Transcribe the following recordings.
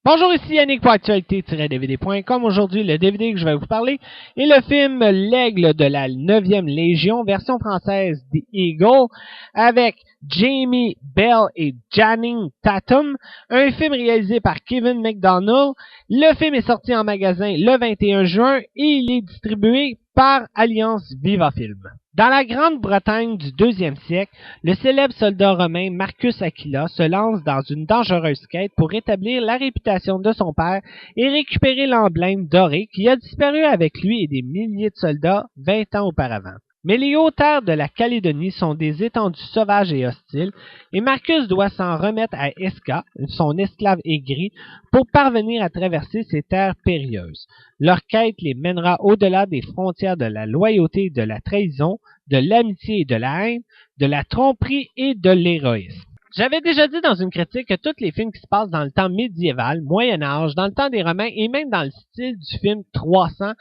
Bonjour, ici Yannick pour Actualité-DVD.com. Aujourd'hui, le DVD que je vais vous parler est le film L'Aigle de la 9e Légion, version française The Eagle, avec Jamie Bell et Channing Tatum. Un film réalisé par Kevin McDonald. Le film est sorti en magasin le 21 juin et il est distribué par Alliance Viva Film. Dans la Grande-Bretagne du 2e siècle, le célèbre soldat romain Marcus Aquila se lance dans une dangereuse quête pour rétablir la réputation de son père et récupérer l'emblème doré qui a disparu avec lui et des milliers de soldats 20 ans auparavant. Mais les hautes terres de la Calédonie sont des étendues sauvages et hostiles, et Marcus doit s'en remettre à Esca, son esclave aigri, pour parvenir à traverser ces terres périlleuses. Leur quête les mènera au-delà des frontières de la loyauté et de la trahison, de l'amitié et de la haine, de la tromperie et de l'héroïsme. J'avais déjà dit dans une critique que tous les films qui se passent dans le temps médiéval, Moyen-Âge, dans le temps des Romains et même dans le style du film 300,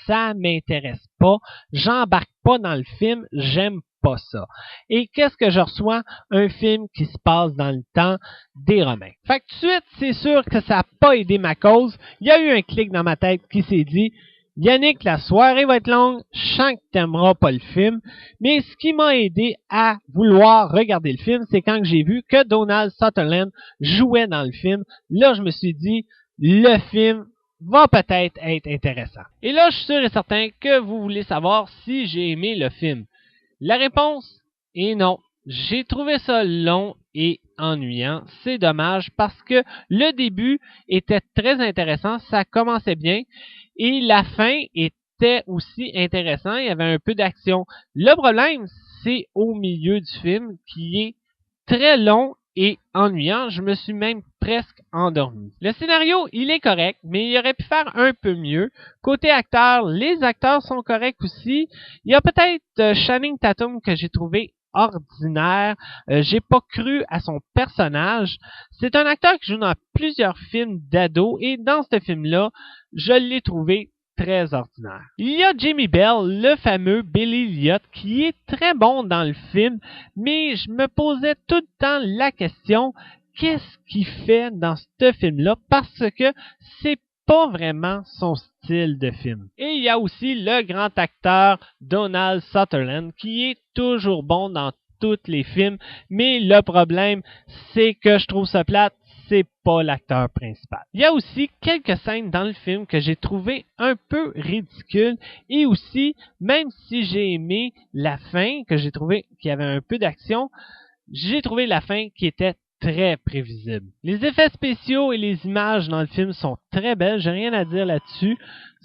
ça m'intéresse pas. J'embarque pas dans le film, j'aime pas ça. Et qu'est-ce que je reçois? Un film qui se passe dans le temps des Romains. Fait que tout de suite, c'est sûr que ça n'a pas aidé ma cause. Il y a eu un clic dans ma tête qui s'est dit Yannick, la soirée va être longue, je sens que t'aimeras pas le film, mais ce qui m'a aidé à vouloir regarder le film, c'est quand j'ai vu que Donald Sutherland jouait dans le film. Là, je me suis dit, le film va peut-être être intéressant. Et là, je suis sûr et certain que vous voulez savoir si j'ai aimé le film. La réponse est non. J'ai trouvé ça long et ennuyant. C'est dommage parce que le début était très intéressant, ça commençait bien. Et la fin était aussi intéressant, il y avait un peu d'action. Le problème, c'est au milieu du film qui est très long et ennuyant. Je me suis même presque endormi. Le scénario, il est correct, mais il aurait pu faire un peu mieux. Côté acteur, les acteurs sont corrects aussi. Il y a peut-être Channing Tatum que j'ai trouvé ordinaire. J'ai pas cru à son personnage. C'est un acteur qui joue dans plusieurs films d'ados et dans ce film-là, je l'ai trouvé très ordinaire. Il y a Jamie Bell, le fameux Billy Elliot, qui est très bon dans le film, mais je me posais tout le temps la question, qu'est-ce qu'il fait dans ce film-là? Parce que c'est pas vraiment son style de film. Et il y a aussi le grand acteur Donald Sutherland qui est toujours bon dans tous les films, mais le problème, c'est que je trouve ça plate, c'est pas l'acteur principal. Il y a aussi quelques scènes dans le film que j'ai trouvé un peu ridicules et aussi, même si j'ai aimé la fin, que j'ai trouvé qu'il y avait un peu d'action, j'ai trouvé la fin qui était très prévisible. Les effets spéciaux et les images dans le film sont très belles, j'ai rien à dire là-dessus.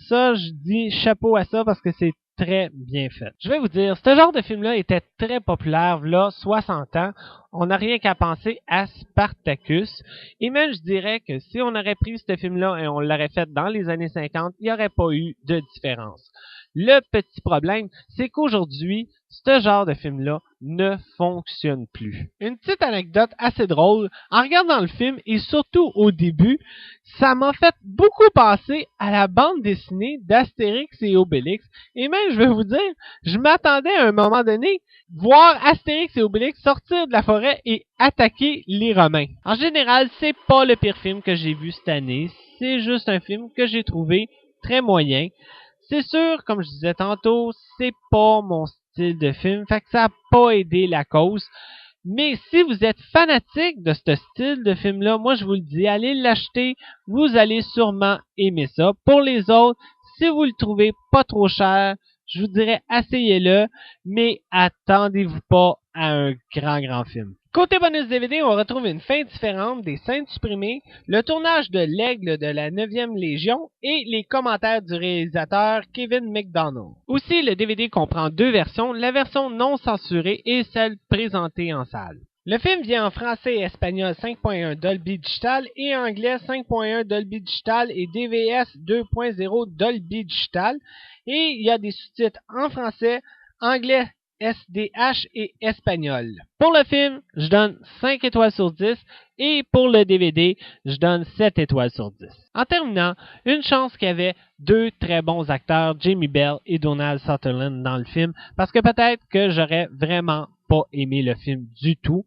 Ça, je dis chapeau à ça parce que c'est très bien fait. Je vais vous dire, ce genre de film-là était très populaire, là, 60 ans. On n'a rien qu'à penser à Spartacus. Et même, je dirais que si on aurait pris ce film-là et on l'aurait fait dans les années 50, il n'y aurait pas eu de différence. Le petit problème, c'est qu'aujourd'hui, ce genre de film-là ne fonctionne plus. Une petite anecdote assez drôle, en regardant le film et surtout au début, ça m'a fait beaucoup penser à la bande dessinée d'Astérix et Obélix. Et même, je vais vous dire, je m'attendais à un moment donné voir Astérix et Obélix sortir de la forêt et attaquer les Romains. En général, c'est pas le pire film que j'ai vu cette année, c'est juste un film que j'ai trouvé très moyen. C'est sûr, comme je disais tantôt, c'est pas mon style de film, fait que ça n'a pas aidé la cause. Mais si vous êtes fanatique de ce style de film-là, moi je vous le dis, allez l'acheter, vous allez sûrement aimer ça. Pour les autres, si vous le trouvez pas trop cher, je vous dirais essayez-le, mais attendez-vous pas à un grand film. Côté bonus DVD, on retrouve une fin différente, des scènes supprimées, le tournage de l'Aigle de la 9e Légion et les commentaires du réalisateur Kevin McDonald. Aussi, le DVD comprend deux versions, la version non censurée et celle présentée en salle. Le film vient en français et espagnol 5.1 Dolby Digital et anglais 5.1 Dolby Digital et DVS 2.0 Dolby Digital. Et il y a des sous-titres en français, anglais, SDH et espagnol. Pour le film, je donne 5 étoiles sur 10 et pour le DVD, je donne 7 étoiles sur 10. En terminant, une chance qu'il y avait deux très bons acteurs, Jamie Bell et Donald Sutherland dans le film, parce que peut-être que j'aurais vraiment pas aimé le film du tout.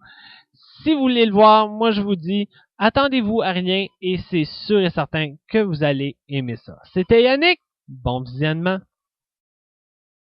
Si vous voulez le voir, moi je vous dis, attendez-vous à rien et c'est sûr et certain que vous allez aimer ça. C'était Yannick, bon visionnement.